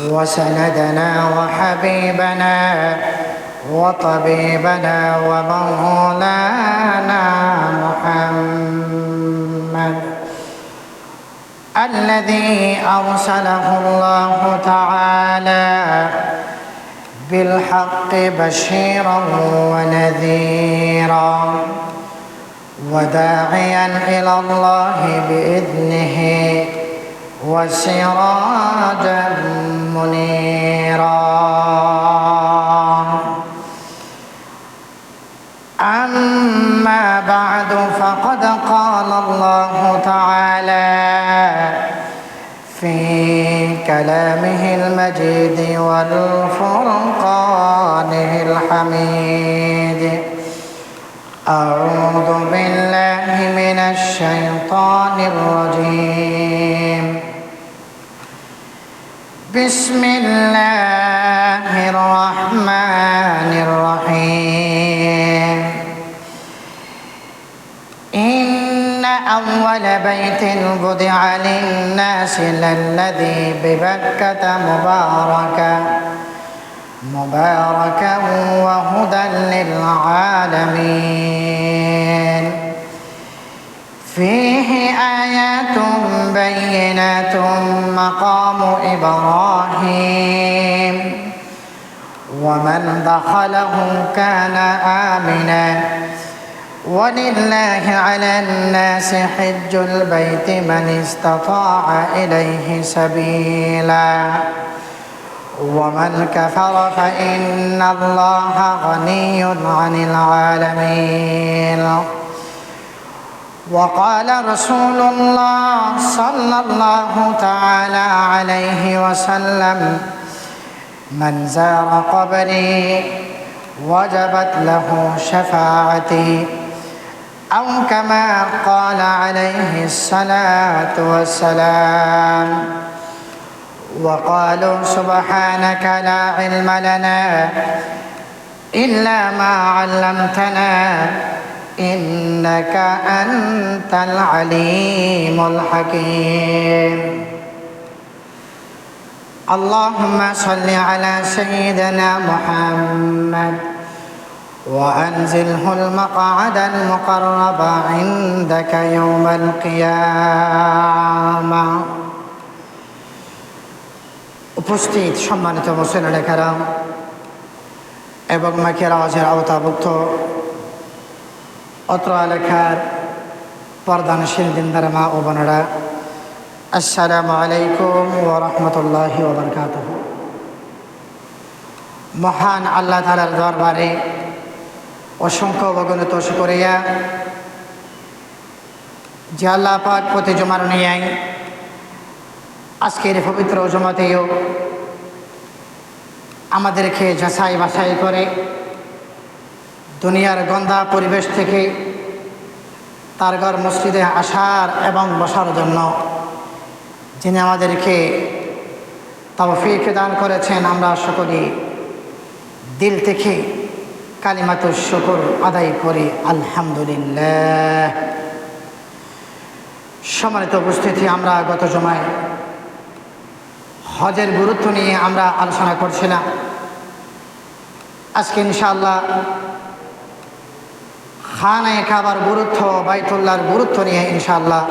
وسندنا وحبيبنا وطبيبنا ومولانا محمد الذي أرسله الله تعالى بالحق بشيرا ونذيرا وداعيا إلى الله بإذنه وسراجا منيرا. أما بعد فقد قال الله تعالى في كلامه المجيد والفرقانه الحميد: أعوذ بالله من الشيطان الرجيم. بسم الله الرحمن الرحيم. إن أول بيت وضع للناس للذي ببكة مباركا وهدى للعالمين فيه آيات بينات مقام إبراهيم ومن دخله كان آمنا ولله على الناس حج البيت من استطاع إليه سبيلا ومن كفر فإن الله غني عن العالمين. وقال رسول الله صلى الله تعالى عليه وسلم: من زار قبري وجبت له شفاعتي، أو كما قال عليه الصلاة والسلام. وقالوا: سبحانك لا علم لنا إلا ما علمتنا إنك أنت العليم الحكيم. اللهم صل على سيدنا محمد وأنزله المقعد المقرب عندك يوم القيامة. উপস্থিত সম্মানিত মুসলিম কেরাম এবং মাইকের আওয়াজের আওতাভুক্ত অত্র এলাকার পর্দানশীল দিনদার মা ও বোনেরা, আসসালামু আলাইকুম ওয়া রাহমাতুল্লাহি ওয়া বারাকাতুহু। মহান আল্লাহ তাআলার দরবারে অসংখ্য অগণিত শুকরিয়া যে আল্লাহ পাক প্রতি জুমার নিয়াই আজকের পবিত্র জুমাতেও আমাদেরকে যাচাই বাছাই করে দুনিয়ার গন্ধা পরিবেশ থেকে তার ঘর মসজিদে আসার এবং বসার জন্য যিনি আমাদেরকে তৌফিক দান করেছেন, আমরা সকলেই দিল থেকে কালিমাতুশ শুকর আদায় করি আলহামদুলিল্লাহ। সম্মানিত উপস্থিতি, আমরা গত জুমায় হজের গুরুত্ব নিয়ে আমরা আলোচনা করছিলাম। আজকে ইনশাআল্লাহ খানায়ে কাবার গুরুত্ব, বাইতুল্লাহর গুরুত্ব নিয়ে ইনশাআল্লাহ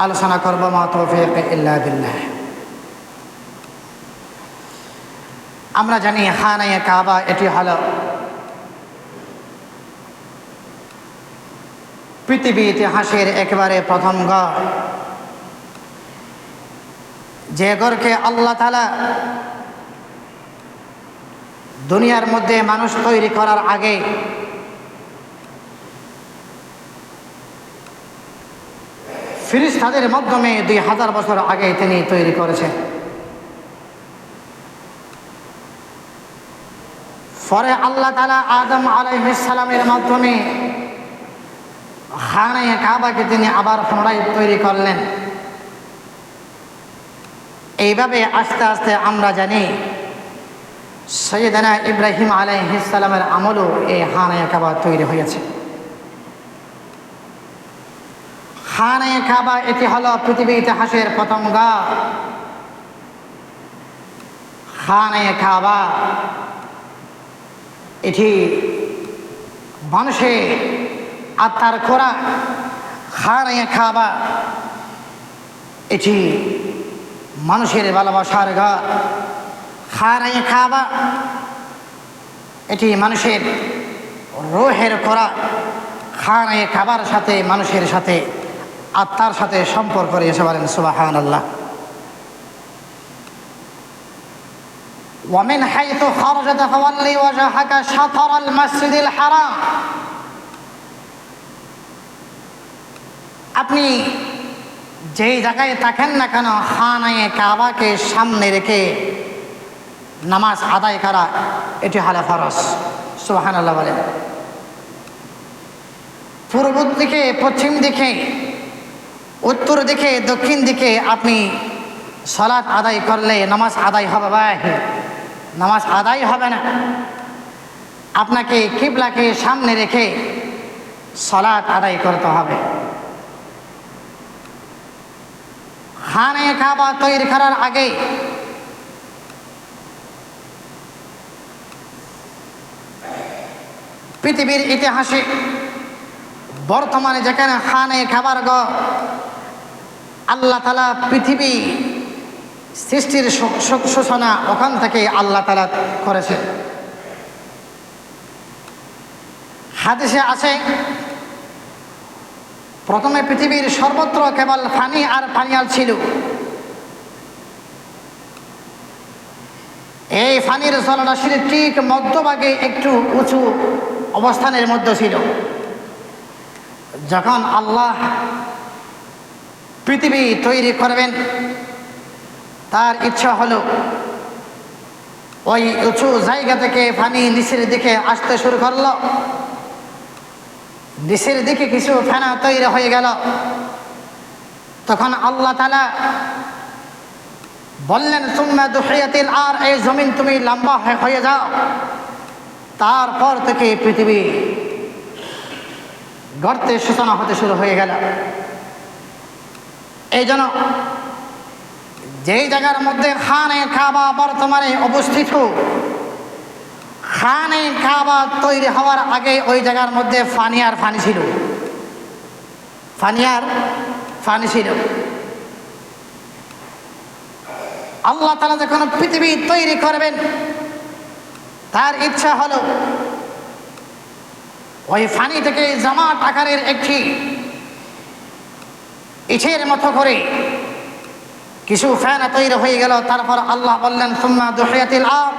আলোচনা করব। মা তৌফিক ইল্লা বিল্লাহ। আমরা জানি খানায়ে কাবা এটি হলো পৃথিবী ইতিহাসের একেবারে প্রথম ঘর, যে ঘরকে আল্লাহ তাআলা দুনিয়ার মধ্যে মানুষ তৈরি করার আগে ফেরেশতাদের মাধ্যমে 2000 বছর আগে তিনি তৈরি করেছেন। পরে আল্লাহ তাআলা আদম আলাইহিস সালামের মাধ্যমে খানায়ে কাবাকে তিনি আবার পুনরায় তৈরি করলেন। এইভাবে আস্তে আস্তে আমরা জানি সৈয়দনা ইব্রাহিম আলাইহিস সালামের আমলও এই খানায়ে কাবা তৈরি হয়েছে। খানে কাবা এটি হলো পৃথিবী ইতিহাসের প্রথম ঘর। খানে কাবা এটি মানুষের আত্মার খোরাক। খানে কাবা এটি মানুষের ভালোবাসার ঘর। খানে কাবা এটি মানুষের রূহের খোরাক। খানে কাবার সাথে মানুষের সাথে আত্মার সাথে সম্পর্ক রয়েছে, বলেন সুবহানাল্লাহ। ومن حيث خرجت فولي وجهك شطر المسجد الحرام। আপনি যেই জায়গায় থাকেন না কেন খানে কাবাকে সামনে রেখে নামাজ আদায় করা এটি হলো ফরজ। সুবহানাল্লাহ বলেন। পূর্ব দিকে, পশ্চিম দিকে, উত্তর দিকে, দক্ষিণ দিকে আপনি সালাত আদায় করলে নামাজ আদায় হবে? ভাই, নামাজ আদায় হবে না। আপনাকে কিবলাকে সামনে রেখে সালাত আদায় করতে হবে। খানে কাবা তৈরি করার আগে পৃথিবীর ইতিহাসে বর্তমানে যেখানে খানে কাবার ঘর, আল্লাহ তাআলা পৃথিবী সৃষ্টির সূচনা ওখান থেকে আল্লাহ তাআলা করেছে। হাদিসে আছে প্রথমে পৃথিবীর সর্বত্র কেবল পানি আর পানিয়াল ছিল। এই পানির জলরাশির ঠিক মধ্যভাগে একটু উঁচু অবস্থানের মধ্যে ছিল। যখন আল্লাহ পৃথিবী তৈরি করবেন, তার ইচ্ছা হলো ওই উঁচু জায়গা থেকে পানি নিচের দিকে আসতে শুরু করলো। নিচের দিকে কিছু ফেনা তৈরি হয়ে গেল। তখন আল্লাহ তাআলা বললেন, সুম্মা দুহিয়াতিল আর, এই জমিন তুমি লম্বা হয়ে যাও। তারপর থেকে পৃথিবী গর্তের সূচনা হতে শুরু হয়ে গেল। এই জন্য যেই জায়গার মধ্যে খানে কাবা বর্তমানে অবস্থিত, খানে কাবা তৈরি হওয়ার আগে ওই জায়গার মধ্যে পানি আর পানি ছিল। পানি আর পানি ছিল। আল্লাহ তাআলা যখন পৃথিবী তৈরি করবেন, তার ইচ্ছা হলো ওই পানি থেকে জামাত আকারের একটি ইটের মতো করে কিছু ফেনা তৈরি হয়ে গেল। তারপর আল্লাহ বললেন, সুম্মা দুহিয়াতিল আরদ,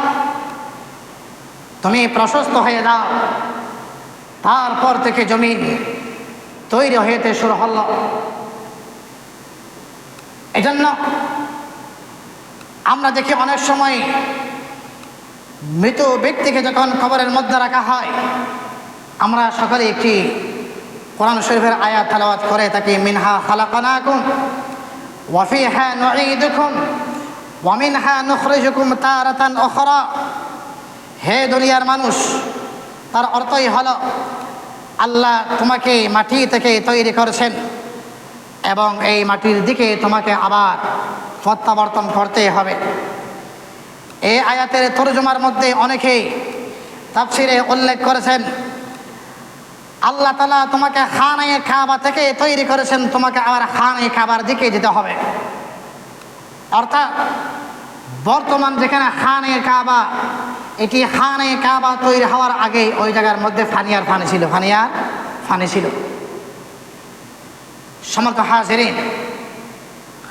তুমি প্রশস্ত হয়ে দাও। তারপর থেকে জমিন তৈরি হতে শুরু হল। এজন্য আমরা দেখি অনেক সময় মৃত ব্যক্তিকে যখন কবরের মধ্যে রাখা হয়, আমরা সকলে একটি কোরআন শরীফের আয়াত তেলাওয়াত করে থাকি, মিনহা খালাকনাকুম ওয়া ফিহা নুঈদুকুম ওয়া মিনহা নুখরিজুকুম তারাতান উখরা। হে দুনিয়ার মানুষ, তার অর্থই হলো আল্লাহ তোমাকে মাটি থেকে তৈরি করেছেন এবং এই মাটির দিকে তোমাকে আবার প্রত্যাবর্তন করতে হবে। এই আয়াতের তরজমার মধ্যে অনেকেই তাফসিরে উল্লেখ করেছেন, আল্লাহ তাআলা তোমাকে খানে কাবা থেকে তৈরি করেছেন, তোমাকে আবার খানে কাবার দিকে যেতে হবে। অর্থাৎ বর্তমান যেখানে খানে কাবা, এটি খানে কাবা তৈরি হওয়ার আগে ওই জায়গার মধ্যে পানি আর পানি ছিল, পানি আর পানি ছিল। সমস্ত হাজিরিন,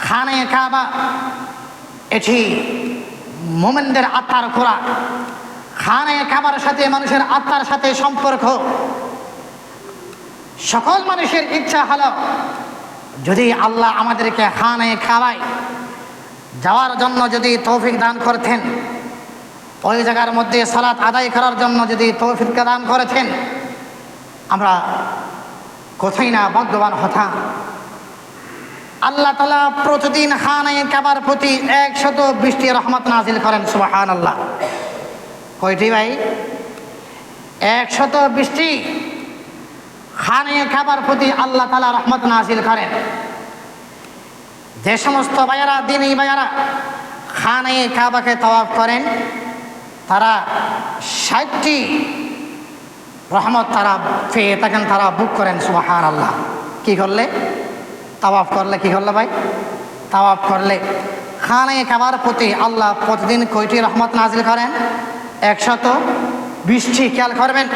খানে কাবা এটি মুমিনদের আত্মার খোরাক। খানে কাবার সাথে মানুষের আত্মার সাথে সম্পর্ক। সকল মানুষের ইচ্ছা হলো যদি আল্লাহ আমাদেরকে খানে কাবায় যাওয়ার জন্য যদি তৌফিক দান করতেন, ওই জায়গার মধ্যে সালাত আদায় করার জন্য যদি তৌফিক দান করেছেন, আমরা কোথায় না ভাগ্যবান হতাম। আল্লাহ তাআলা প্রতিদিন খানে কাবার প্রতি 120টি রহমত নাজিল করেন। সুবহানাল্লাহ। কয়টি ভাই? 120টি খানে কাবার প্রতি আল্লাহ তাআলা রহমত নাযিল করেন। যে সমস্ত ভাইয়ারা, দিনী ভাইয়ারা খানে কাবাকে তাওয়াফ করেন, তারা 60টি রহমত তারা পেয়ে থাকেন, তারা বুক করেন। সুবহানাল্লাহ। কি করলে? তাওয়াফ করলে। কি করলে ভাই? তাওয়াফ করলে খানে কাবার প্রতি আল্লাহ প্রতিদিন কয়টি রহমত নাজিল করেন? 120টি। খেয়াল করবেন,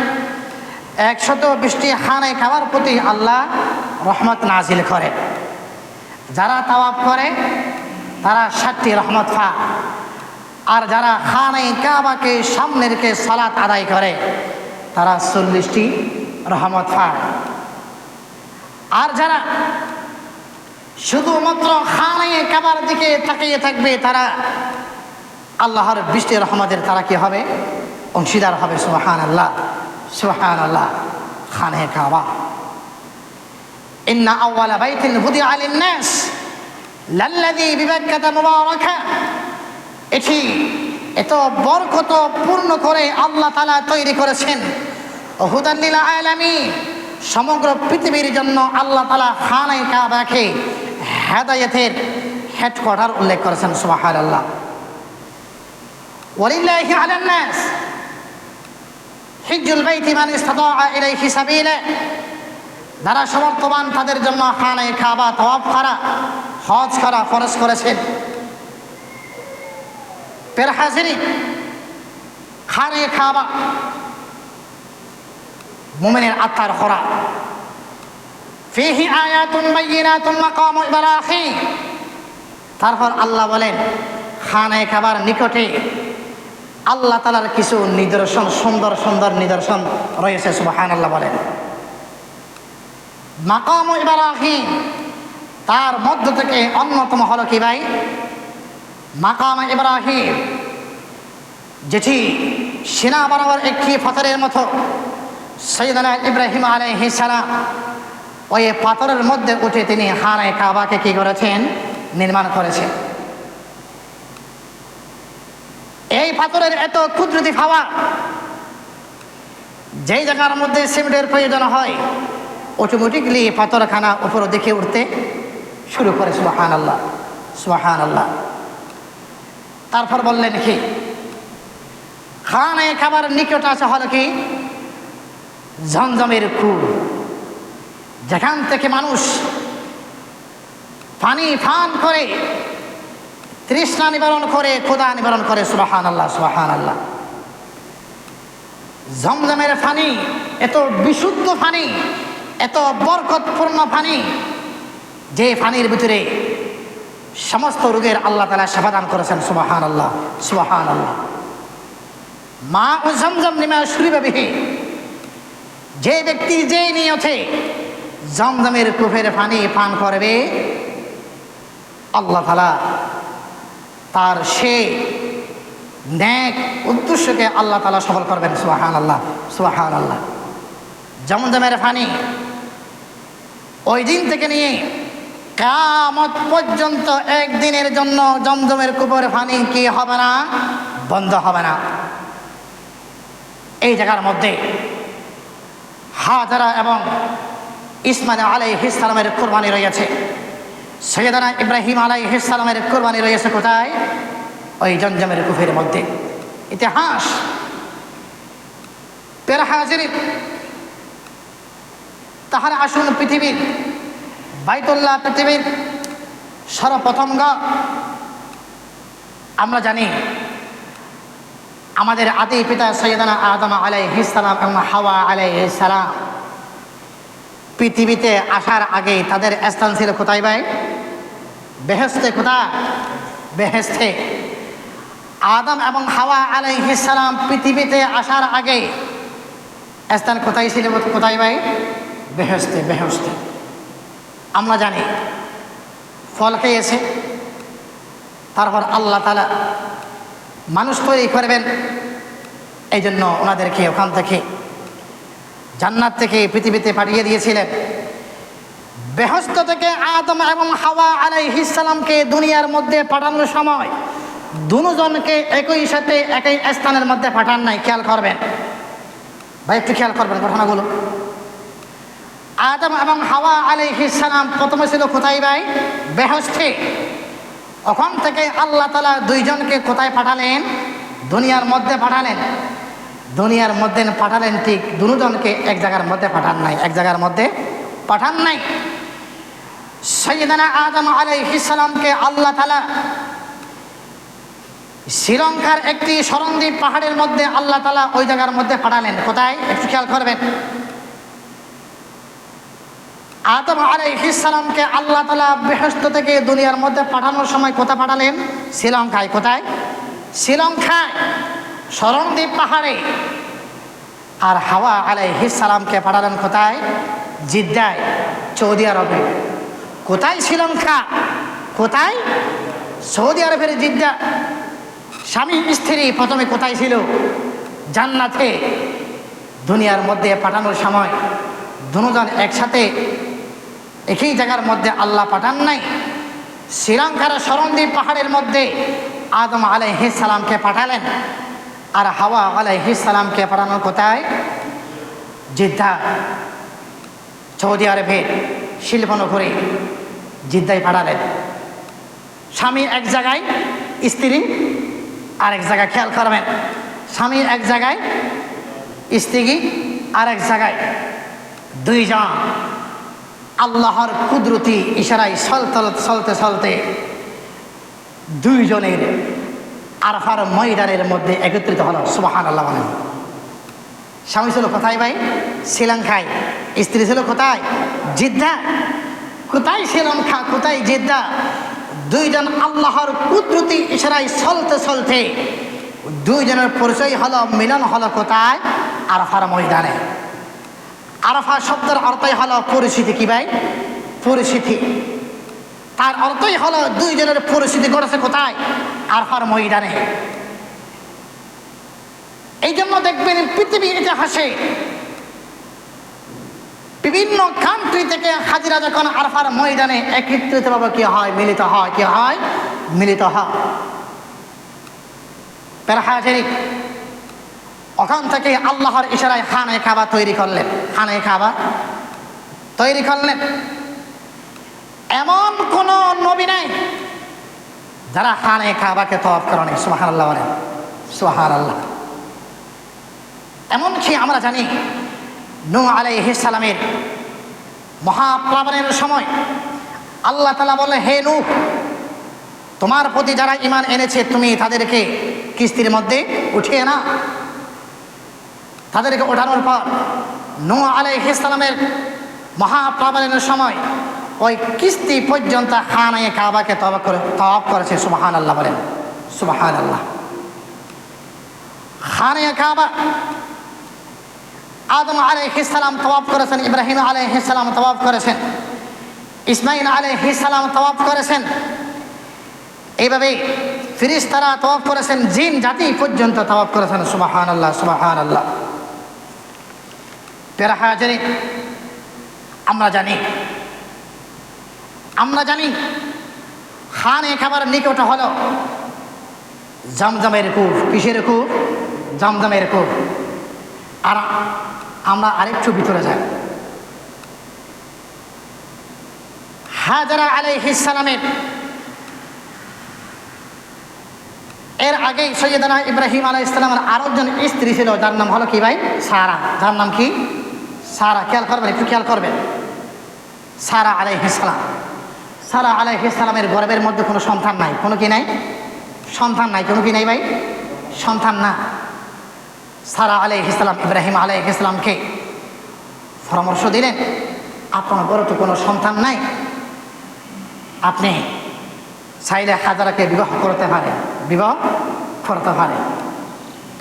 120টি খানে কাবার প্রতি আল্লাহ রহমত নাজিল করে। যারা তাওয়াফ করে তারা 60টি রহমত পায়, আর যারা খানে কাবাকে সামনে রেখে সালাত আদায় করে তারা 40টি রহমত পায়। আর যারা শুধুমাত্র খানে কাবার দিকে তাকিয়ে থাকবে তারা আল্লাহর 20টি রহমতের তারা কি হবে? অংশীদার হবে। সুবহানাল্লাহ, সুবহানাল্লাহ। খানে কাবা, ইন্না আউওয়ালা বাইতিন বুদিআ লিন-নাস লাল্লাযী বিবাক্কাতা মুবারাকা। এটি এত বরকত পূর্ণ করে আল্লাহ তাআলা তৈরি করেছেন। হুদাল লিল আলামিন, সমগ্র পৃথিবীর জন্য আল্লাহ তাআলা খানে কাবাকে হেদায়েতের হেডকোয়ার্টার উল্লেখ করেছেন। সুবহানাল্লাহ। ওয়ালিল্লাহি আলান নাস হিজ্জুল বাইতি মান ইসতাতাআ ইলাইহি সাবিলা। যারা সমর্থবান তাদের জন্য খানে কাবা তাওয়াফ করা, হজ করা ফরজ করেছেন। প্রিয় হাজিরিন, খানে কাবা মুমিনের আত্মার খোরাক। ফিহি আয়াতুন বাইয়িনাতুন মাকাম ইব্রাহিম। তারপর আল্লাহ বলেন খানে কাবার নিকটে আল্লাহ তাআলার কিছু নিদর্শন, সুন্দর সুন্দর নিদর্শন রয়েছে। সুবহানাল্লাহ বলেন। মাকাম ইব্রাহিম, তার মধ্য থেকে অন্যতম হলো কি ভাই? মাকাম ইব্রাহিম, যেটি সিনা বরাবর একটি পাথরের মতো। সাইয়েদনা ইব্রাহিম আলাইহিস সালাম ওই পাথরের মধ্যে উঠে তিনি খানে কাবাকে কি করেছেন? নির্মাণ করেছেন। এই পাথরের এত কুদরতি পাওয়ার, যেই জায়গার মধ্যে সিমেন্টের প্রয়োজন হয় অটোমেটিকলি পাথরখানা উপর দিকে উঠতে শুরু করে। সুবহানাল্লাহ, সুবহানাল্লাহ। তারপর বললেন কি? খানে কাবার নিকট আছে হলো কি? জমজমের কূপ, যেখান থেকে মানুষ পানি পান করে তৃষ্ণা নিবারণ করে, ক্ষুধা নিবারণ করে। সুবহানাল্লাহ, সুবহানাল্লাহ। জমজমের পানি এত বিশুদ্ধ পানি, এত বরকতপূর্ণ পানি, যে পানির ভিতরে সমস্ত রোগের আল্লাহ তাআলা শিফা দান করেছেন। সুবহানাল্লাহ, সুবহানাল্লাহ। মা ও জমজম লিমা শুরিবা বিহি, যে ব্যক্তি যে নিয়তে জমজমের কূপের পানি পান করবে আল্লাহ তাআলা তার সে নেক উদ্দেশ্যকে আল্লাহ তাআলা সফল করবেন। সুবহানাল্লাহ, সুবহানাল্লাহ। জমজমের পানি ওই দিন থেকে নিয়ে কিয়ামত পর্যন্ত একদিনের জন্য জমজমের কূপের পানি কি হবে না? বন্ধ হবে না। এই জায়গার মধ্যে হাজারা এবং ইসমাইল আলাইহিস সালামের কুরবানি রয়েছে। সাইয়েদনা ইব্রাহিম আলাইহিস সালামের কুরবানি রয়েছে কোথায়? ওই জমজমের কূপের মধ্যে। ইতিহাস। প্রিয় হাজিরিন, তাহলে আসুন পৃথিবীর বাইতুল্লাহ, পৃথিবীর সর্বপ্রথম ঘর। আমরা জানি আমাদের আদি পিতা সাইয়েদনা আদম আলাইহিস সালাম এবং হাওয়া আলাইহিস সালাম পৃথিবীতে আসার আগে তাদের স্থান ছিল কোথায় ভাই? বেহেশতে। কোথায়? বেহেশতে। আদম এবং হাওয়া আলাইহিস সালাম পৃথিবীতে আসার আগে স্থান কোথায় ছিল? কোথায় ভাই? বেহেশতে, বেহেশতে। আমরা জানি ফল খেয়েছে, তারপর আল্লাহ তাআলা মানুষ তৈরি করবেন, এই জন্য ওনাদেরকে ওখান থেকে জান্নাত থেকে পৃথিবীতে পাঠিয়ে দিয়েছিলেন। বেহেশত থেকে আদম এবং হাওয়া আলাইহিস সালামকে দুনিয়ার মধ্যে পাঠানোর সময় দুজনকে একই সাথে একই স্থানের মধ্যে পাঠান নাই। খেয়াল করবেন ভাই, একটু খেয়াল করবেন ঘটনাগুলো। আদম এবং হাওয়া আলাইহিস সালাম প্রথমে ছিল কোথায় ভাই? বেহেশতে। ওখান থেকে আল্লাহ তাআলা দুইজনকে কোথায় পাঠালেন? দুনিয়ার মধ্যে পাঠালেন। দুনিয়ার মধ্যে পাঠালেন ঠিক, দুজনকে এক জায়গার মধ্যে পাঠান নাই, এক জায়গার মধ্যে পাঠান নাই। সাইয়েদানা আদম আলাইহিস সালামকে আল্লাহ তাআলা শ্রীলঙ্কার একটি সরণদ্বীপ পাহাড়ের মধ্যে আল্লাহ তাআলা ওই জায়গার মধ্যে পাঠালেন। কোথায়? একটু খেয়াল করবেন। আদম আলাইহিস সালামকে আল্লাহ তাআলা বেহেশত থেকে দুনিয়ার মধ্যে পাঠানোর সময় কোথায় পাঠালেন? শ্রীলঙ্কায়। কোথায়? শ্রীলঙ্কায় সরণদ্বীপ পাহাড়ে। আর হাওয়া আলাইহিস সালামকে পাঠালেন কোথায়? জিদ্দায়, সৌদি আরবে। কোথায়? শ্রীলঙ্কা। কোথায়? সৌদি আরবের জিদ্দা। স্বামী স্ত্রী প্রথমে কোথায় ছিল? জান্নাতে। দুনিয়ার মধ্যে পাঠানোর সময় দুজন একসাথে একই জায়গার মধ্যে আল্লাহ পাঠান নাই। শ্রীলঙ্কার সরণদ্বীপ পাহাড়ের মধ্যে আদম আলাইহিস সালামকে পাঠালেন। আর হাওয়া আলাইহিস সালামকে পাঠানো কোথায়? জিদ্দা, সৌদি আরবের শিল্পনগরী জিদ্দায় পাঠালেন। স্বামী এক জায়গায়, স্ত্রী আরেক জায়গায়। খেয়াল করবেন, স্বামী এক জায়গায়, স্ত্রী আরেক জায়গায়। দুইজন আল্লাহর কুদরতি ইশারায় চলতে চলতে দুইজনের আরফার ময়দানের মধ্যে একত্রিত হলো। সুবহানাল্লাহ বলেন। স্বামী ছিল কোথায় ভাই? শ্রীলঙ্কায়। স্ত্রী ছিল কোথায়? জিদ্দা। কোথায় শ্রীলঙ্কা, কোথায় জিদ্দা? দুইজন আল্লাহর কুদরতি ইশারায় চলতে চলতে দুইজনের পরিচয় হলো, মিলন হলো কোথায়? আরফার ময়দানে। আরফা শব্দের অর্থই হলো পরিচিতি। কি ভাই? পরিচিতি। তার অর্থই হলো দুইজনের পরিচিতি ঘটেছে কোথায়? আরফার ময়দানে। এই জন্য দেখবেন পৃথিবীর ইতিহাসে বিভিন্ন কান্ট্রি থেকে হাজিরা যখন আরফার ময়দানে একত্রিতভাবে কি হয়? মিলিত হয়। কি হয়? মিলিত হয়। হাজির ওখান থেকে আল্লাহর ইশারায় খানে কাবা তৈরি করলেন। খানে কাবা তৈরি করলেন। এমন কোন নবী নাই যারা খানে কাবাকে তওয়াফ করেনি। সুবহানাল্লাহ বলেন। সুবহানাল্লাহ। এমনকি আমরা জানি নূহ আলাইহিস সালামের মহাপ্লাবনের সময় আল্লাহ তাআলা বলে, হে নূহ, তোমার প্রতি যারা ঈমান এনেছে তুমি তাদেরকে কিস্তির মধ্যে উঠিয়ে না। তাদেরকে ওঠানোর পর নূহ আলাইহিস সালামের মহাপ্লাবনের সময় ওই কিস্তি পর্যন্ত খানে কাবাকে তওয়াফ করেছে। সুবহানাল্লাহ বলেন। সুবহানাল্লাহ। খানে কাবা আদম আলাইহিস সালাম তওয়াফ করেছেন, ইব্রাহিম আলাইহিস সালাম তওয়াফ করেছেন, ইসমাইল আলাইহিস সালাম তওয়াফ করেছেন। এইভাবে ফেরেশতারা তওয়াফ করেছেন, জিন জাতি পর্যন্ত তওয়াফ করেছেন। সুবহানাল্লাহ। সুবহানাল্লাহ। প্রিয় হাজিরিন, আমরা জানি খানে কাবার নিকট হলো জমজমের কূপ। কিসের কূপ? জমজমের কূপ। আর আমরা আরেকটু ভিতরে যাই। হাজরা আলাইহিস সালামের এর আগে সৈয়দনা ইব্রাহিম আলাইহিস সালামের আরেকজন স্ত্রী ছিল, যার নাম হলো কি ভাই? সারা। যার নাম কি? সারা। খেয়াল করবেন, একটু খেয়াল করবেন। সারা আলাইহিস সালাম। সারা আলাইহিস সালামের গর্ভের মধ্যে কোনো সন্তান নাই। কোনো কি নাই? সন্তান নাই। কোনো কি নাই ভাই? সন্তান না। সারা আলাইহিস সালাম ইব্রাহিম আলাইহিস সালামকে পরামর্শ দিলেন, আপনার ঘরে তো কোনো সন্তান নাই, আপনি চাইলে হাজারাকে বিবাহ করতে পারেন। বিবাহ করতে পারেন।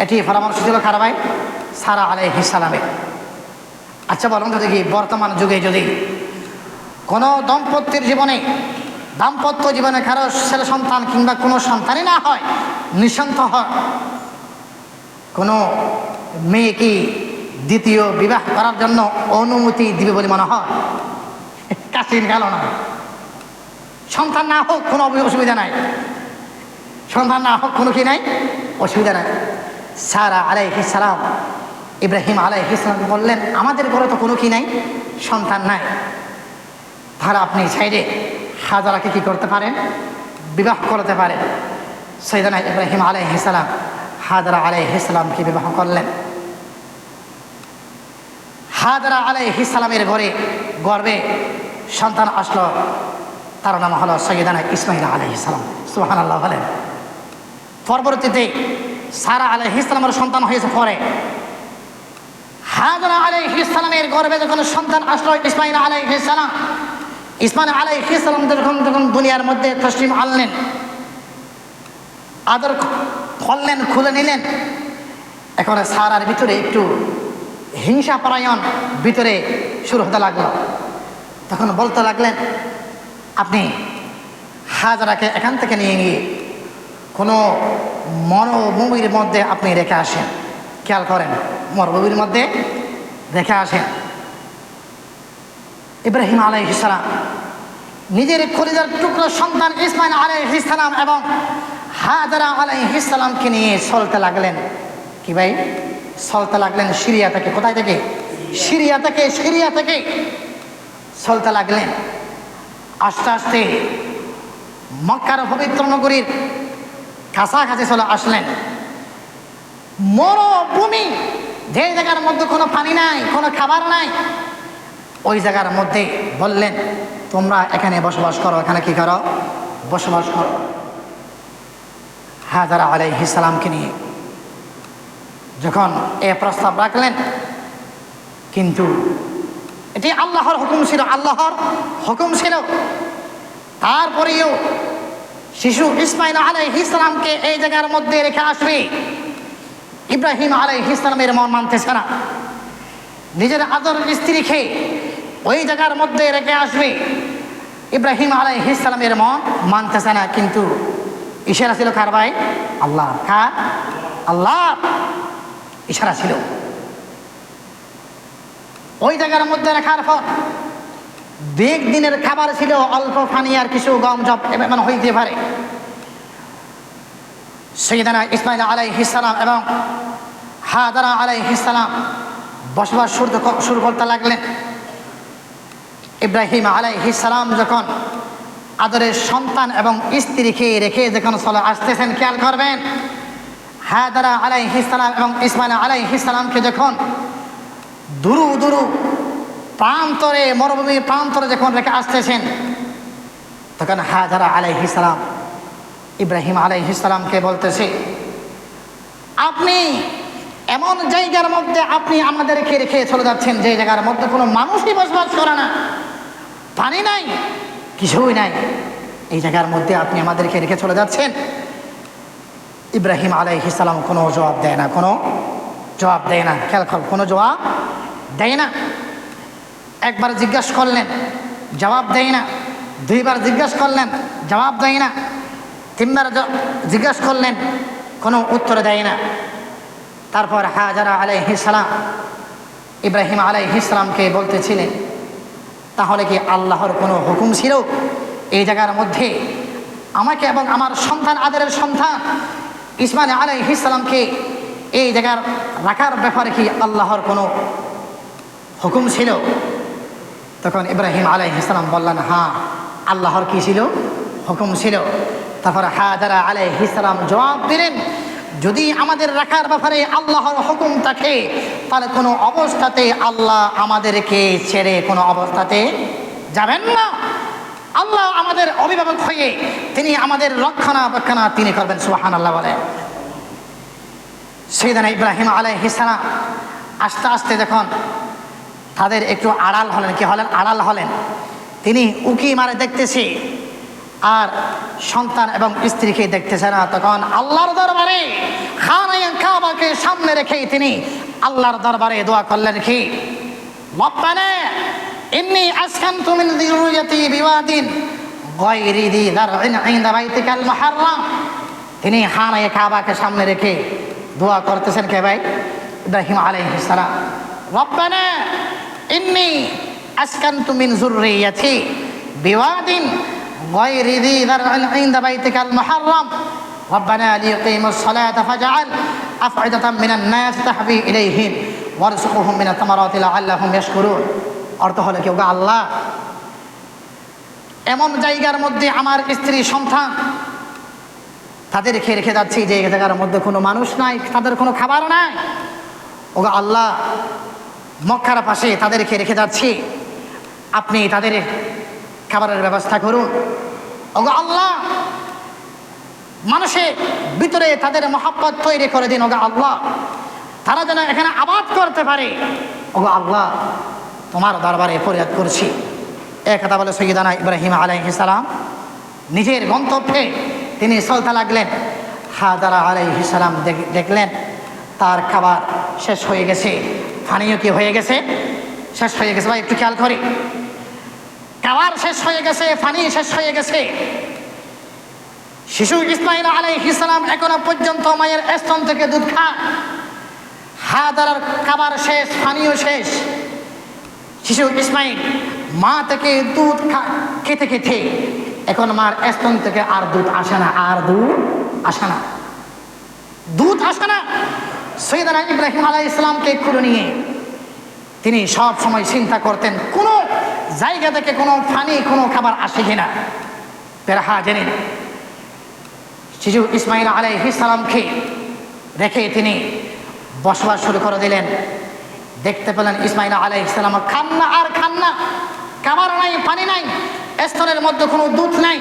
এটি পরামর্শ ছিল কার ভাই? সারা আলাইহিস সালামের। আচ্ছা বলুন তো দেখি, বর্তমান যুগে যদি কোনো দাম্পত্য জীবনে কারো ছেলে সন্তান কিংবা কোনো সন্তানই না হয়, নিঃসন্তান হয়, কোনো মেয়ে কি দ্বিতীয় বিবাহ করার জন্য অনুমতি দিবে বলে মনে হয়? কাশিন গেল না। সন্তান না হোক কোনো অসুবিধা নাই। সন্তান না হোক কোনো কি নাই? অসুবিধা নাই। সারা আলাইহিস সালাম ইব্রাহিম আলাইহিস সালাম বললেন, আমাদের ঘরে তো কোনো কি নাই, সন্তান নাই, তাহলে আপনি চাইলে হাজারাকে কি করতে পারেন? বিবাহ করতে পারেন। সাইয়েদনা ইব্রাহিম আলাইহিস সালাম হাজারা আলাইহিস সালামকে বিবাহ করলেন। হাজারা আলাইহিস সালামের গর্ভে সন্তান আসলো, তার নাম হলো সাইয়েদনা ইসমাইল আলাইহিস সালাম। সুবহানাল্লাহ বলেন। পরবর্তীতে সারা আলাইহিস সালামের সন্তান হয়েছে পরে। হাজারা আলাইহিস সালামের গর্ভে যখন সন্তান আসলো ইসমাইল আলাইহিস সালাম, ইসমাইল আলাইহিস সালাম যখন দুনিয়ার মধ্যে তসলিম আনলেন, আদর করলেন, খুলে নিলেন, এখন সারার ভিতরে একটু হিংসা পরায়ণ ভিতরে শুরু হতে লাগলো। তখন বলতে লাগলেন, আপনি হাজারাকে এখান থেকে নিয়ে গিয়ে কোনো মরুভূমির মধ্যে আপনি রেখে আসেন। খেয়াল করেন, মরুভূমির মধ্যে রেখে আসেন। ইব্রাহিম আলাইহিস সালাম নিজের কলিজার টুকরো সন্তান ইসমাইল আলাইহিস সালাম এবং হাজারা আলাইহিস সালামকে নিয়ে চলতে লাগলেন। কি ভাই? চলতে লাগলেন সিরিয়া থেকে। কোথায় থেকে? সিরিয়া থেকে চলতে লাগলেন। আস্তে আস্তে মক্কার পবিত্র নগরীর কাছাকাছি চলে আসলেন। মরুভূমি, যে জায়গার মধ্যে কোনো পানি নাই, কোনো খাবার নাই, ওই জায়গার মধ্যে বললেন, তোমরা এখানে বসবাস করো। এখানে কি করো? বসবাস করো। হাজারা আলাইহিস সালামকে নিয়ে যখন এ প্রস্তাব রাখলেন, কিন্তু এটি আল্লাহর হুকুম ছিল। তারপরেও শিশু ইসমাইল আলাইহিস সালামকে এই জায়গার মধ্যে রেখে আসবে, ইব্রাহিম আলাইহিস সালামের মন মানতেছে না। নিজের আদর স্ত্রীকে ওই জায়গার মধ্যে রেখে আসবে, ইব্রাহিম আলাইহিস সালামের মন মানতেছে না। কিন্তু ইশারা ছিল কার ভাই? আল্লাহ। কার? আল্লাহ ইশারা ছিল। ওই জায়গার মধ্যে রাখার পর দিনের খাবার ছিল অল্প পানি আর কিছু গম জব এমন হইতে পারে। সাইয়েদনা ইসমাইল আলাইহিস সালাম এবং হাজারা আলাইহিস সালাম বসবাস শুরু করতে লাগলেন। ইব্রাহিম আলাইহিস সালাম যখন আদরের সন্তান এবং স্ত্রীকে রেখে যখন চলে আসতেছেন, খেয়াল করবেন, হাজারা আলাইহিস সালাম এবং ইসমাইল আলাইহিস সালামকে যখন দুরু প্রান্তরে, মরুভূমির প্রান্তরে যখন রেখে আসতেছেন, তখন হাজারা আলাইহিস সালাম ইব্রাহিম আলাইহিস সালামকে বলতেছে, আপনি এমন জায়গার মধ্যে আপনি আমাদেরকে রেখে চলে যাচ্ছেন যে জায়গার মধ্যে কোনো মানুষই বসবাস করে না, পানি নাই, কিছুই নাই, এই জায়গার মধ্যে আপনি আমাদেরকে রেখে চলে যাচ্ছেন। ইব্রাহিম আলাইহিস সালাম কোনো জবাব দেয় না, খেয়াল কর, কোনো জবাব দেয় না। একবার জিজ্ঞাসা করলেন, জবাব দেয় না। দুইবার জিজ্ঞাসা করলেন, জবাব দেয় না। তিনবার জিজ্ঞাসা করলেন, কোনো উত্তর দেয় না। তারপর হাজারা আলাইহিস সালাম ইব্রাহিম আলাইহিস সালামকে বলতেছিলেন, তাহলে কি আল্লাহর কোনো হুকুম ছিল এই জায়গার মধ্যে আমাকে এবং আমার সন্তান, আদরের সন্তান ইসমাইল আলাইহিস সালামকে এই জায়গার রাখার ব্যাপারে কি আল্লাহর কোনো হুকুম ছিল? তখন ইব্রাহিম আলাইহিস সালাম বললেন, হ্যাঁ, আল্লাহর কি ছিল? হুকুম ছিল। তারপর হাজারা আলাইহিস সালাম জবাব দিলেন, যদি আমাদের রাখার ব্যাপারে আল্লাহর হুকুম থাকে, তাহলে কোনো অবস্থাতে আল্লাহ আমাদেরকে ছেড়ে কোনো অবস্থাতে যাবেন না। আল্লাহ আমাদের অভিভাবক হয়ে তিনি আমাদের রক্ষণাবেক্ষণা তিনি করবেন। সুবহানাল্লাহ বলে। সাইয়েদনা ইব্রাহিম আলাইহিস সালাম আস্তে আস্তে যখন তাদের একটু আড়াল হলেন, তিনি উকি মারে দেখতেছি আর সন্তান এবং স্ত্রীকে দেখতেছে না। তখন আল্লাহর দরবারে খানায়ে কাবাকে সামনে রেখে তিনি আল্লাহর দরবারে দোয়া করলেন, কি? রব্বানা ইন্নী আসকানতু মিন যুররিয়াতি বিওয়াদিন গায়রি যি যারইন ইনদা বাইতিকাল মুহাররাম। তিনি খানায়ে কাবাকে সামনে রেখে দোয়া করতেছেন, কে ভাই? ইব্রাহিম আলাইহিস সালাম। রব্বানা ইন্নী আসকানতু মিন যুররিয়াতি বিওয়াদিন গায়রি যি যারইন ইনদা বাইতিকাল মুহাররাম রব্বানা লিয়ুকিমুস সালাতা ফাজআল আফইদাতাম মিনান নাস তাহবি ইলাইহিম ওয়ারযুকহুম মিনাত তামারাতি লাআল্লাহুম ইয়াশকুরুন। অর্থ হলো কেউ আল্লাহ এমন জায়গার মধ্যে আমার স্ত্রী সন্তান তাদেরকে রেখে যাচ্ছি যে জায়গার মধ্যে কোনো মানুষ নাই, তাদের কোনো খাবার নাই। ওগো আল্লাহ, মক্কার পাশে তাদেরকে রেখে যাচ্ছি, আপনি তাদের খাবারের ব্যবস্থা করুন। ওগো আল্লাহ, মানুষের ভিতরে তাদের মহব্বত তৈরি করে দিন। ওগো আল্লাহ, তারা যেন এখানে আবাদ করতে পারে। ওগো আল্লাহ, তোমার দরবারে ফরিয়াদ করছি। এক কথা বলে সৈয়দানা ইব্রাহিম আলাইহিস সালাম নিজের গন্তব্যে তিনি চলতে লাগলেন। হাজারা আলাইহিস সালাম দেখলেন তার খাবার শেষ হয়ে গেছে, পানিও কি হয়ে গেছে, শেষ হয়ে গেছে। ভাই একটু খেয়াল করি, খাবার শেষ হয়ে গেছে, পানি শেষ হয়ে গেছে। শিশু ইসমাইল আলাইহিস সালাম এখনো পর্যন্ত মায়ের স্তন থেকে দুধ খায়। হাজারার খাবার শেষ, পানিও শেষ। শিশু ইসমাইল মা থেকে দুধ খেতে খেতে এখন মার স্তন থেকে আর দুধ আসে না, আর দুধ আসে না, দুধ আসে না। সৈয়দনা ইব্রাহিম আলাইহিস সালামকে কুলে নিয়ে তিনি সব সময় চিন্তা করতেন কোনো জায়গা থেকে কোনো পানি, কোনো খাবার আসে কিনা। পেরাহা জেনে শিশু ইসমাইল আলাইহিস সালামকে রেখে তিনি বসবাস শুরু করে দিলেন। দেখতে পেলেন ইসমাইল আলাইহিস সালাম খান্না আর খান্না, খাবার নাই, পানি নাই, স্তনের মধ্যে কোনো দুধ নাই।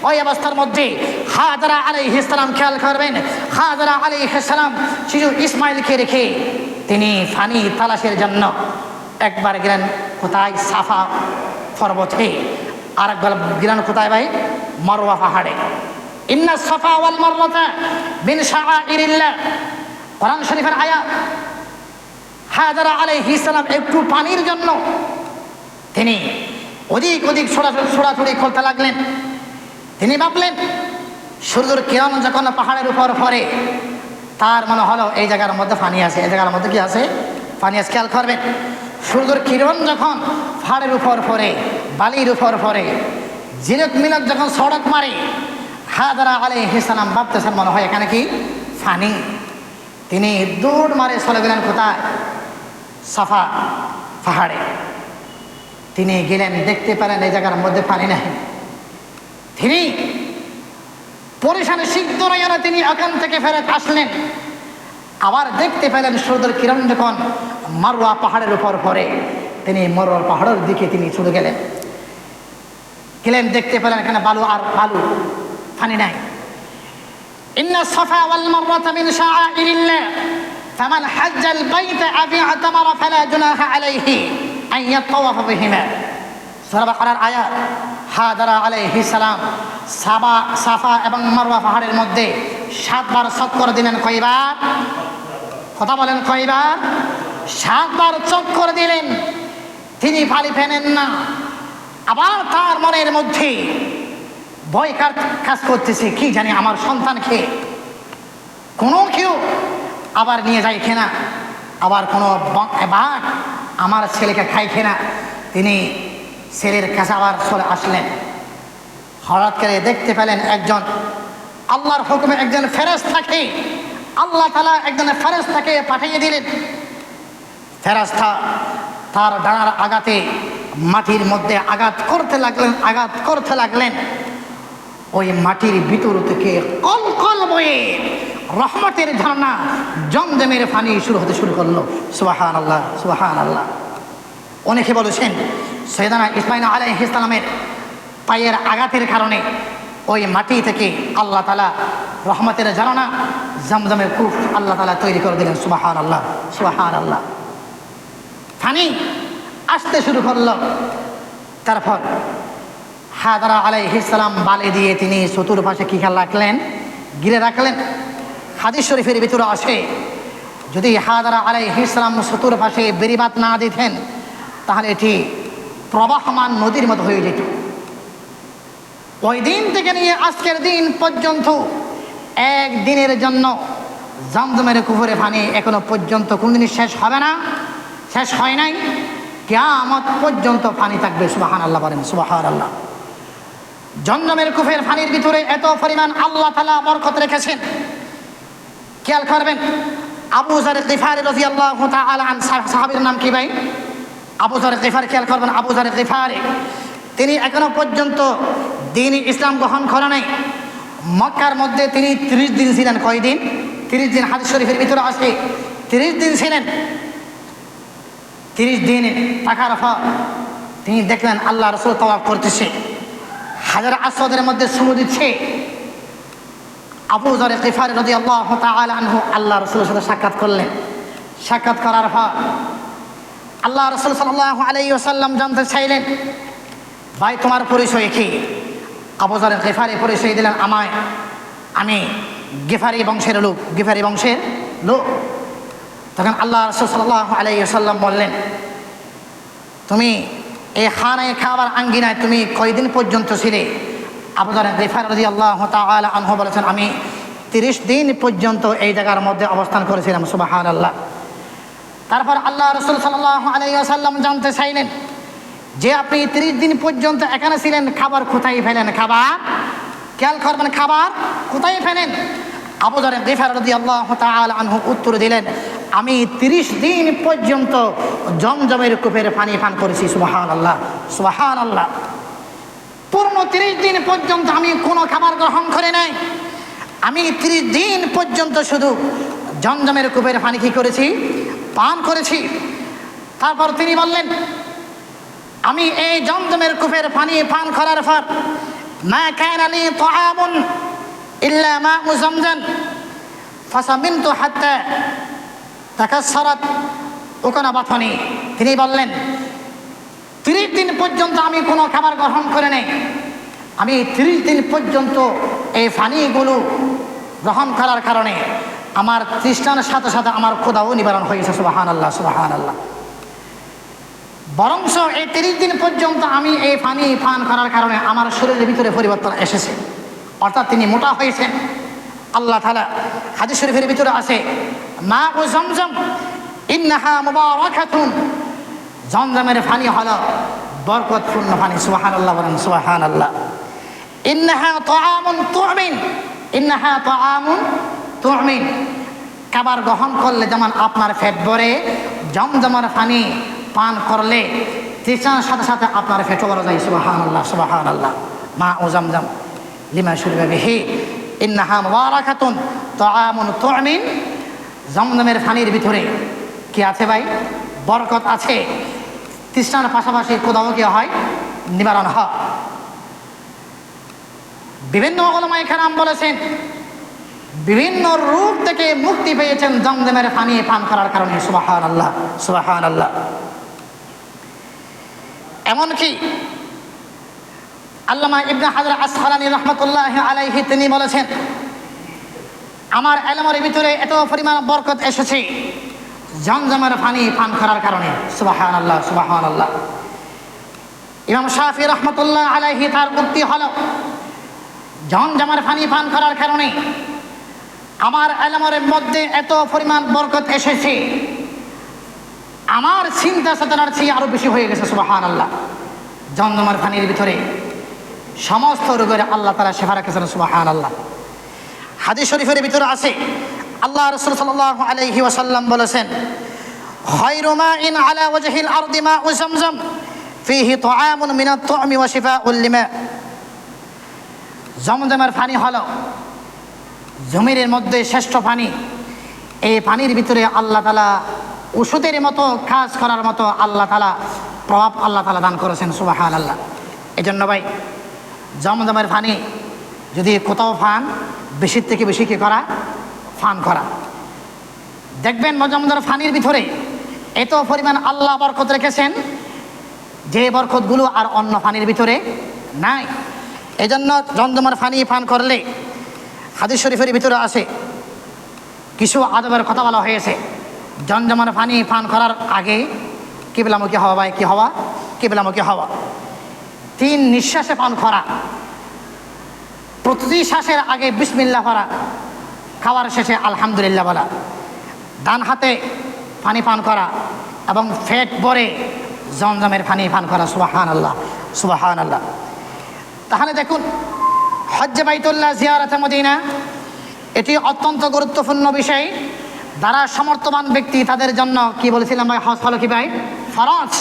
ওই অবস্থার মধ্যে হাজারা আলাইহিস সালাম, খেয়াল করবেন, হাজারা আলাইহিস সালাম শিশু ইসমাইলকে রেখে তিনি পানি তালাশের জন্য একবার গেলেন কোথায়, সাফা পর্বতে, আর একবার গেলেন কোথায় ভাই, মারওয়া পাহাড়ে। ইন্না সাফা ওয়াল মারওয়াতা মিন শাআইরিল্লাহ, কোরআন শরীফের আয়াত। হাজারা আলাইহিস সালাম একটু পানির জন্য তিনি অধিক অধিক ছোড়াছুড়ি করতে লাগলেন। তিনি ভাবলেন সূর্যের কিরণ যখন পাহাড়ের উপর পড়ে তার মনে হলো এই জায়গার মধ্যে পানি আছে, এই জায়গার মধ্যে কি আছে, পানি আছে। খেয়াল করবেন, সূর্যের কিরণ যখন পাহাড়ের উপর পড়ে, বালির উপর পড়ে, জিরক মিনক যখন সড়ক মারে, হাজারা আলাইহিস সালাম ভাবতেছেন মনে হয় এখানে কি পানি। তিনি দৌড় মারে চলে গেলেন কোথায়, সাফা পাহাড়ে। তিনি গেলেন, দেখতে পেলেন এই জায়গার মধ্যে পানি নাই। তিনি পরিশানে সিদ্ধ নয়না তিনি ওখান থেকে ফেরত আসলেন। আবার দেখতে পেলেন সূর্যের কিরণ যখন মারওয়া পাহাড়ের উপর পড়ে, তিনি মারওয়া পাহাড়ের দিকে তিনি ছুটে গেলেন। দেখতে পেলেন এখানে বালু আর বালু, পানি নাই। ইন্না সাফা ওয়াল মারওয়াতা মিন শাআইরিল্লাহ ফামান হাজ্জাল বাইতা আও ইতামারা ফালা জুনাহা আলাইহি আন ইয়াতাওয়াফা বিহিমা। সূরা বাকারার আয়াত। হাজারা আলাইহিস সালাম সাফা এবং মারওয়া পাহাড়ের মধ্যে 7 বার চক্কর দিলেন। কয়বার? কথা বলেন, কয়বার? 7 বার চক্কর দিলেন। তিনি পানি ফেলেন না। আবার তার মনের মধ্যে ভয় কাজ করতেছে, কি জানি আমার সন্তানকে কোনো কেউ আবার নিয়ে যায় কিনা, আবার কোনো বাঘ আমার ছেলেকে খায় কিনা। তিনি ছেলের কাছে আবার চলে আসলেন। হঠাৎ করে দেখতে পেলেন একজন আল্লাহর হুকুমে একজন ফেরেশতাকে আল্লাহ তাআলা একজন ফেরেশতাকে পাঠিয়ে দিলেন। ফেরেশতা তার ডানার আঘাতে মাটির মধ্যে আঘাত করতে লাগলেন। ওই মাটির ভিতর থেকে কলকল বয়ে রহমতের ঝর্ণা জমজমের পানি শুরু করলো। সুবহানাল্লাহ, সুবহানাল্লাহ। অনেকে বলেছেন সৈয়দনা ইসমাইল আলাইহিস সালামের পায়ের আঘাতের কারণে ওই মাটি থেকে আল্লাহ তাআলা রহমতের ঝর্ণা জমজমের কূপ আল্লাহ তাআলা তৈরি করে দিলেন। সুবহানাল্লাহ, সুবহানাল্লাহ। পানি আসতে শুরু করলো। তারপর হাজারা আলাইহিস সালাম বালি দিয়ে তিনি চতুর্পাশে কি খেয়াল রাখলেন, ঘিরে রাখলেন। হাদিস শরীফের ভিতরে আসে যদি হাজারা আলাইহিস সালাম চতুর্পাশে বেড়িবাঁধ না দিতেন তাহলে এটি প্রবাহমান নদীর মতো হয়ে যেত। ওই দিন থেকে নিয়ে আজকের দিন পর্যন্ত একদিনের জন্য জমজমের কুফুরে পানি এখনো পর্যন্ত কোনদিনই শেষ হবে না, শেষ হয় নাই। কিয়ামত পর্যন্ত পানি থাকবে। সুবহানাল্লাহ বলেন, সুবহানাল্লাহ। জমজমের কুফের পানির ভিতরে এত পরিমাণ আল্লাহ তাআলা বরকত রেখেছেন। খেয়াল করবেন, আবু যার গিফারী রাদিয়াল্লাহু তাআলা আন, সাহাবীর নাম কি ভাই? আবু যর গিফারি, খেয়াল করবেন, আবু যর গিফারি তিনি এখনো পর্যন্ত দ্বীন ইসলাম গ্রহণ করেন নাই। মক্কার মধ্যে তিনি 30 দিন ছিলেন। কয়দিন? 30 দিন। হাদিস শরীফের ভিতরে আছে 30 দিন ছিলেন। 30 দিন থাকার পর তিনি দেখলেন আল্লাহ রাসূল তাওয়াফ করতেছে, হাজার আসওয়াদের মধ্যে চুমু দিচ্ছে। আবু যর গিফারি রাদিয়াল্লাহু তাআলা আনহু আল্লাহ রাসূলের সাথে সাক্ষাৎ করলেন। সাক্ষাৎ করার পর আল্লাহ রাসূল সাল্লাল্লাহু আলাইহি ওয়াসাল্লাম জানতে চাইলেন, ভাই তোমার পরিচয় কি? আবু যর গিফারি পরিচয় দিলেন, আমি গিফারি বংশের লোক, গিফারি বংশের লোক। তখন আল্লাহ রাসূল সাল্লাল্লাহু আলাইহি ওয়াসাল্লাম বললেন, তুমি এই খানায়ে কাবার আঙ্গিনায় তুমি কয়দিন পর্যন্ত ছিলে? আবু যর গিফারি রাদিয়াল্লাহু তাআলা আনহু বলেছেন, আমি 30 দিন পর্যন্ত এই জায়গার মধ্যে অবস্থান করেছিলাম। সুবহানাল্লাহ। তারপর আল্লাহ রাসূল সাল্লাল্লাহু আলাইহি ওয়াসাল্লাম জানতে চাইলেন যে আপনি 30 দিন পর্যন্ত এখানে ছিলেন, খাবার কোথায় ফেলেন? খাবার, খেয়াল করবেন, খাবার কোথায় ফেলেন? আবু যর গিফারি রাদিয়াল্লাহু তাআলা আনহু উত্তর দিলেন, আমি 30 দিন পর্যন্ত জমজমের কূপের পানি পান করেছি। সুবহানাল্লাহ, সুবহানাল্লাহ। পূর্ণ 30 দিন পর্যন্ত আমি কোনো খাবার গ্রহণ করে নাই। আমি 30 দিন পর্যন্ত শুধু জমজমের কূপের পানি কি করেছি? পান করেছি। তারপর তিনি বললেন, আমি এই জমজমের কূপের পানি পান করার পর মা কানা লি তাআমুন ইল্লা মা'উ জামজাম ফাসামিনতু হাত্তা তাকাসসারাত উকানা বাতনি। তিনি বললেন, 30 দিন পর্যন্ত আমি কোনো খাবার গ্রহণ করে নাই। আমি 30 দিন পর্যন্ত এই পানিগুলো গ্রহণ করার কারণে আমার তৃষ্ণার সাথে সাথে আমার ক্ষুধাও নিবারণ হয়েছে। সুবহানাল্লাহ, সুবহানাল্লাহ। বরঞ্চ এই 30 দিন পর্যন্ত আমি এই পানি পান করার কারণে আমার শরীরের ভিতরে পরিবর্তন এসেছে, অর্থাৎ তিনি মোটা হয়েছেন। আল্লাহ তাআলা হাদিস শরীফের ভিতরে আছে, মা'উ জামজাম ইন্নাহা মুবারাকাতুন, জমজমের পানি হলো বরকতপূর্ণ পানি। সুবহানাল্লাহ, বলেন সুবহানাল্লাহ। ইন্নাহা তাআমুন তু'মিন, ইন্নাহা তাআমুন তু'মিন, খাবার গ্রহণ করলে যেমন আপনার পেট ভরে, জমজমের পানি পান করলে তৃষ্ণার সাথে সাথে আপনার পেটও ভরে যায়। সুবহানাল্লাহ, সুবহানাল্লাহ। মা'উ জামজাম লিমা শুরিবা বিহি ইন্নাহা মুবারাকাতুন তাআমুন তু'মিন, জমজমের পানির ভিতরে কি আছে ভাই? বরকত আছে। তৃষ্ণার পাশাপাশি ক্ষুধাও কি হয়? নিবারণ হয়। বিভিন্ন উলামায়ে কেরাম বলেছেন, বিভিন্ন রোগ থেকে মুক্তি পেয়েছেন জমজমের পানি পান করার কারণে। সুবহানাল্লাহ, সুবহানাল্লাহ। এমনকি আল্লামা ইবনে হাজার আসকালানী রাহমাতুল্লাহি আলাইহি তিনি বলেছেন, আমার ইলমের ভিতরে এত পরিমাণ বরকত এসেছে জমজমের পানি পান করার কারণে। সুবহানাল্লাহ, সুবহানাল্লাহ। ইমাম শাফি রাহমাতুল্লাহ আলাইহি তার উক্তি হলো, জমজমের পানি পান করার কারণে আমার ইলমের মধ্যে এত পরিমাণ বরকত এসেছে, আমার চিন্তা চেতনার চেয়ে আরো বেশি হয়ে গেছে। সুবহানাল্লাহ। জমজমের পানির ভিতরে সমস্ত রোগের আল্লাহ তাআলা শিফা রেখেছেন। সুবহানাল্লাহ। হাদিস শরীফের ভিতরে আছে, আল্লাহ রাসূল সাল্লাল্লাহু আলাইহি ওয়াসাল্লাম বলেছেন, খায়রু মাইন আলা ওয়াজহিল আরদি মা'উ জামজাম ফীহি তাআমুন মিনাত তু'মি ওয়া শিফাউল লিমা। জমজমের পানি হলো জমিনের মধ্যে শ্রেষ্ঠ পানি। এই পানির ভিতরে আল্লাহ তাআলা ওষুধের মতো কাজ করার মতো আল্লাহ তাআলা প্রভাব আল্লাহ তাআলা দান করেছেন। সুবহানাল্লাহ। এজন্য ভাই জমজমের পানি যদি কোথাও পান, বেশির থেকে বেশি কি করা? পান করা। দেখবেন জমজমের পানির ভিতরে এত পরিমাণ আল্লাহ বরকত রেখেছেন যে বরকতগুলো আর অন্য পানির ভিতরে নাই। এজন্য জমজমের পানি পান করলে হাদিস শরীফের ভিতরে আছে কিছু আদবের কথা বলা হয়েছে। জমজমের পানি পান করার আগে কিবলামুখী হওয়া, ভাই কি হওয়া? কিবলামুখী হওয়া। 3 নিঃশ্বাসে পান করা, প্রতিটি শ্বাসের আগে বিসমিল্লাহ পড়া, খাওয়ার শেষে আলহামদুলিল্লাহ বলা, ডান হাতে পানি পান করা এবং পেট ভরে জমজমের পানি পান করা। সুবহানাল্লাহ, সুবহানাল্লাহ। তাহলে দেখুন, হজ্জে বাইতুল্লাহ, জিয়ারতে মদিনা এটি অত্যন্ত গুরুত্বপূর্ণ বিষয়। যারা সমর্থবান ব্যক্তি তাদের জন্য কি বলেছিলাম ভাই, হজ হলো কি ভাই? ফরজ।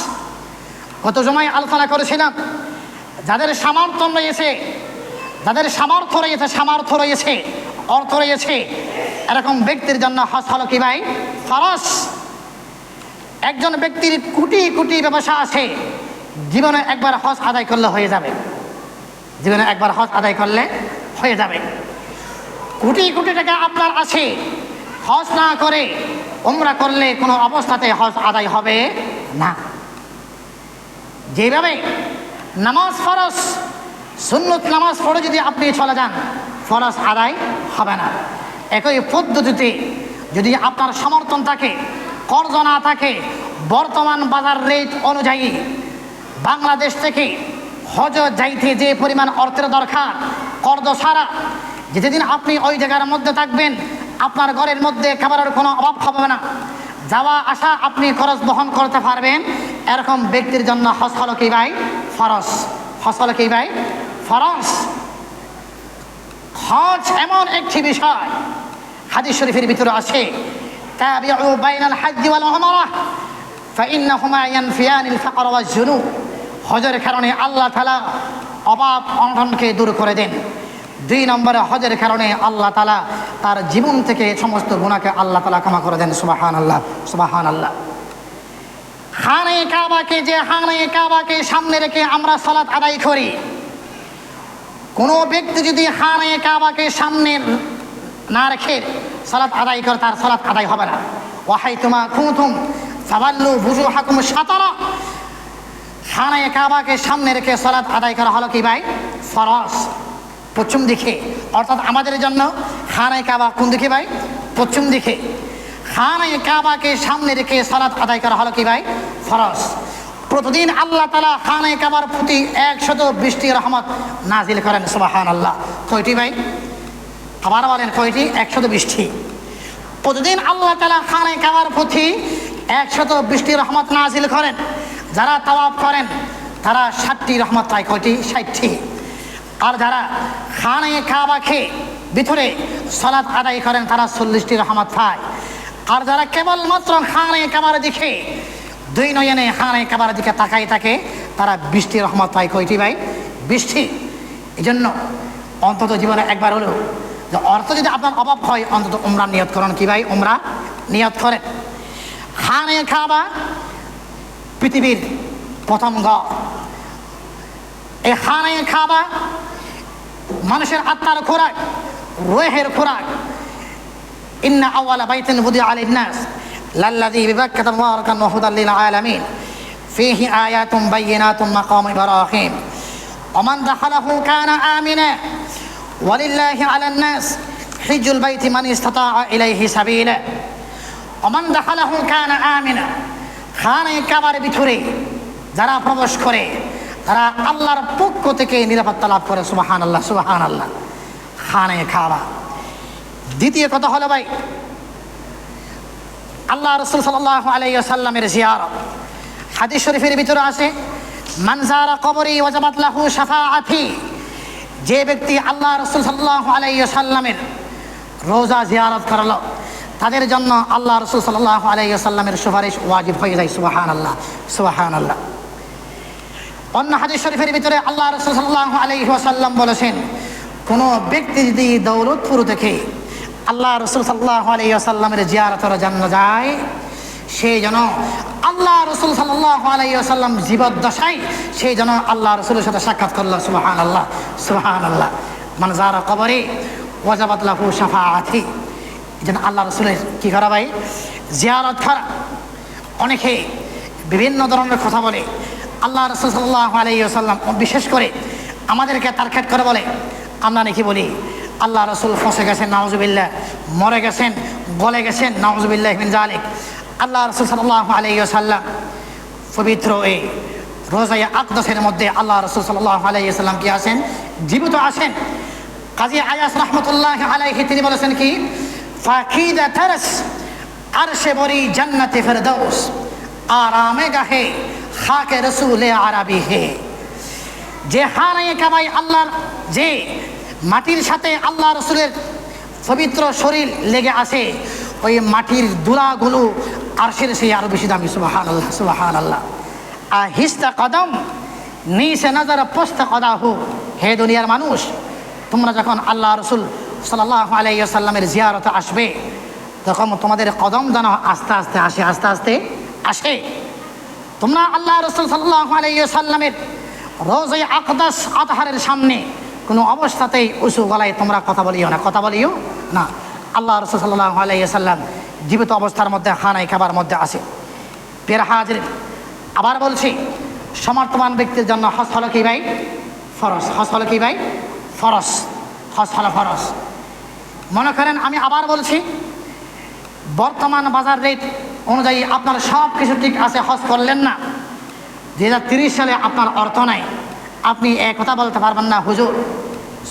গত জমায় আলোচনা করেছিলাম, যাদের সামর্থ্য রয়েছে, অর্থ রয়েছে, এরকম ব্যক্তির জন্য হজ হলো কি ভাই? ফরজ। একজন ব্যক্তির কোটি কোটি ব্যবসা আছে, জীবনে একবার হজ আদায় করলে হয়ে যাবে। কোটি কোটি টাকা আপনার আছে, হজ না করে উমরা করলে কোনো অবস্থাতে হজ আদায় হবে না। যেভাবে নামাজ ফরজ, সুন্নত নামাজ পড়ে যদি আপনি চলে যান, ফরজ আদায় হবে না। একই পদ্ধতিতে যদি আপনার সমর্থন থাকে, কর্জ না থাকে, বর্তমান বাজার রেট অনুযায়ী বাংলাদেশ থেকে হজ যাইতে যে পরিমাণ অর্থের দরকার, কর্জ ছাড়া যেদিন আপনি ওই জায়গার মধ্যে থাকবেন, আপনার ঘরের মধ্যে খাবারের কোনো অভাব হবে না, যাওয়া আসা আপনি খরচ বহন করতে পারবেন, এরকম ব্যক্তির জন্য হজ হলো কি ভাই? ফরজ। হজ হলো কি ভাই? ফরজ। হজ এমন একটি বিষয়, হাদিস শরীফের ভিতরে আছে, তাবিউ বাইনাল হজ্জ ওয়াল উমরাহ ফাইন্নাহুমা ইয়ানফিয়ানিল ফাকর ওয়াজ জুনুব। হজের কারণে আল্লাহ তাআলা অভাব অনটনকে দূর করে দেন। 2 নম্বরে হজের কারণে আল্লাহ তাআলা তার জীবন থেকে সমস্ত গুনাহকে আল্লাহ তাআলা ক্ষমা করে দেন। সুবহানাল্লাহ, সুবহানাল্লাহ। খানে কাবাকে সামনে রেখে আমরা সালাত আদায় করি। কোনো ব্যক্তি যদি খানে কাবাকে সামনে না রেখে সালাত আদায় করে, তার সালাত আদায় হবে না। ওয়াহাইতুমা কুনতুম ফাওয়াল্লু বুজুহাকুম শাতরা। খানে কাবাকে সামনে রেখে সালাত আদায় করা হলো কি ভাই? ফরজ। পশ্চিম দিকে, অর্থাৎ আমাদের জন্য খানে কাবা কোন দিকে ভাই? পশ্চিম দিকে। খানে কাবাকে সামনে রেখে সালাত আদায় করা হলো কি ভাই? ফরজ। প্রতিদিন আল্লাহ তাআলা খানে কাবার প্রতি 120টি রহমত নাজিল করেন। সুবহানাল্লাহ। কয়টি ভাই? আবার বলেন কয়টি? 120টি। প্রতিদিন আল্লাহ তাআলা খানে কাবার প্রতি 120টি রহমত নাজিল করেন। যারা তাওয়াফ করেন তারা 60টি রহমত পায়। কয়টি? 60টি। আর যারা খানে কাবাকে ভিতরে সালাত আদায় করেন তারা 40টি রহমত পায়। আর যারা কেবলমাত্র খানে কাবার দিকে, 2 নয়নে খানে কাবার দিকে তাকাই থাকে, তারা 20টি রহমত পায়। কয়টি ভাই? 20টি। এই জন্য অন্তত জীবনে একবার হলেও, যে অর্থ যদি আপনার অভাব হয়, অন্তত উমরা নিয়ত করেন। কি ভাই? উমরা নিয়ত করেন। খানে কাবা পৃথিবীর প্রথম ঘর। এই খানে কাবা মানুষের আত্মার খোরাক, রুহের খোরাক। ইন্না আওয়ালা বাইতিন বুদিআ লিন-নাস লাল্লাযী বিবাক্কাতা মুবারাকান ওয়া হুদাল লিল আলামিন ফীহি আয়াতুন বায়্যিনাতুন মাকামু ইব্রাহিম ওয়া মান দাখালাহু কানা আমিনা ওয়া লিল্লাহি আলান নাস হিজ্জুল বাইতি মান ইসতাতাআ ইলাইহি সাবিলা ওয়া মান দাখালাহু কানা আমিনা। খানে কাবার ভিতরে যারা প্রবেশ করে তারা আল্লাহর পক্ষ থেকে নিরাপত্তা লাভ করে। সুবহানাল্লাহ, সুবহানাল্লাহ। খানে কাবা। দ্বিতীয় কথা হলো ভাই, আল্লাহ রাসূল সাল্লাল্লাহু আলাইহি ওয়াসাল্লামের জিয়ারত। হাদিস শরীফের ভিতরে আছে, মান যারা কবরি ওয়াজাবাত লাহু শাফাআতি। যে ব্যক্তি আল্লাহ রাসূল সাল্লাল্লাহু আলাইহি ওয়াসাল্লামের রোজা জিয়ারত করলো, তাদের জন্য আল্লাহ রাসূল সাল্লাল্লাহু আলাইহি ওয়াসাল্লামের সুপারিশ ওয়াজিব হয়ে যায়। সুবহানাল্লাহ, সুবহানাল্লাহ। অন্য হাদিস শরীফের ভিতরে আল্লাহ রাসূল সাল্লাল্লাহু আলাইহি ওয়াসাল্লাম বলেছেন, কোনো ব্যক্তি যদি দৌলতপুর থেকে আল্লাহ রাসূল সাল্লাল্লাহু আলাইহি ওয়াসাল্লামের জিয়ারতের জন্য যায়, সেই যেন আল্লাহ রাসূল সাল্লাল্লাহু আলাইহি ওয়াসাল্লাম জীবদ্দশায় সেই যেন আল্লাহ রাসূলের সাথে সাক্ষাৎ করল। সুবহানাল্লাহ, সুবহানাল্লাহ। মান যারা কবরি ওয়াজাবাত লাহু শাফাআতি। যেন আল্লাহ রাসূলের কি করা ভাই? জিয়ারত করা। অনেকে বিভিন্ন ধরনের কথা বলে। আল্লাহ রাসূল সাল্লাল্লাহু আলাইহি ওয়াসাল্লাম বিশেষ করে আমাদেরকে তারখাত করে বলে, আমরা নাকি বলি আল্লাহ রাসূল ফসে গেছেন, নাউজুবিল্লাহ, মরে গেছেন, গলে গেছেন, নাউজুবিল্লাহ মিন যালিক। আল্লাহ রাসূল সাল্লাল্লাহু আলাইহি ওয়াসাল্লাম পবিত্র এই রোজায়ে আকদাসের মধ্যে আল্লাহ রাসূল সাল্লাল্লাহু আলাইহি ওয়াসাল্লাম কি আছেন? জীবিত আছেন। কাজী আয়াস রাহমাতুল্লাহি আলাইহি তিনি বলেছেন কি, ফাকিদা তারস আরশে বরি জান্নাতে ফেরদাউস আরামে গাহে খাকে রসুলে আরবি হে। যে খানে কাবায় আল্লাহর যে মাটির সাথে আল্লাহ রসুলের পবিত্র শরীর লেগে আছে, ওই মাটির দুলাগুলো আরশের সেই আরো বেশি দামি। সুবহানাল্লাহ, সুবহানাল্লাহ। আহিস্তা কদম নিচে নজর পোস্ত কদাহু। হে দুনিয়ার মানুষ, তোমরা যখন আল্লাহ রসুল সাল্লাল্লাহু আলাইহি ওয়াসাল্লামের জিয়ারতে আসবে, তখন তোমাদের কদম যেন আস্তে আস্তে আসে, আস্তে আস্তে আসে। তোমরা আল্লাহ রসুল সাল্লাল্লাহু আলাইহি ওয়াসাল্লামের রোজায়ে আকদাস আতহারের সামনে কোনো অবস্থাতেই উঁচু গলায় তোমরা কথা বলিও না, কথা বলিও না। আল্লাহ রসুল সাল্লাল্লাহু আলাইহি ওয়াসাল্লাম জীবিত অবস্থার মধ্যে খানায় খাবার মধ্যে আসে। প্রিয় হাজির, আবার বলছি, সমর্থমান ব্যক্তির জন্য হজ হলো কি ভাই? ফরজ। হজ হলো কি ভাই? ফরজ। হজ হলো ফরজ। মনে করেন, আমি আবার বলছি, বর্তমান বাজার রেট অনুযায়ী আপনার সব কিছু ঠিক আছে, হজ করলেন না, 2030 সালে আপনার অর্থ নাই, আপনি এক কথা বলতে পারবেন না, হুজুর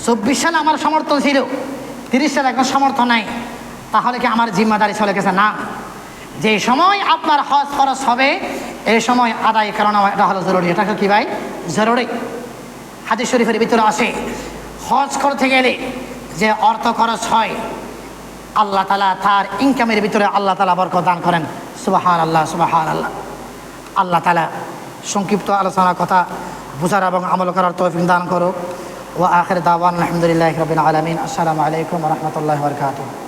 24 সালে আমার সমর্থন ছিল, 30 সালে এখন সমর্থন নাই, তাহলে কি আমার জিম্মাদারি চলে গেছে? না, যে সময় আপনার হজ খরচ হবে এই সময় আদায় করানো, এটা হলো জরুরি। এটা কি ভাই? জরুরি। হাদিস শরীফের ভিতরে আসে, হজ করতে গেলে যে অর্থ খরচ হয়, আল্লাহ তাআলা তার ইনকামের ভিতরে আল্লাহ তাআলা বরকত দান করেন। সুবহানাল্লাহ, সুবহানাল্লাহ। আল্লাহ তাআলা সংক্ষিপ্ত আলোচনার কথা বুঝার এবং আমল করার তৌফিক দান করুক। ওয়া আখির দাওয়ানা আলহামদুলিল্লাহি রাব্বিল আলামিন। আসসালামু আলাইকুম ওয়া রাহমাতুল্লাহি ওয়া বারাকাতুহু।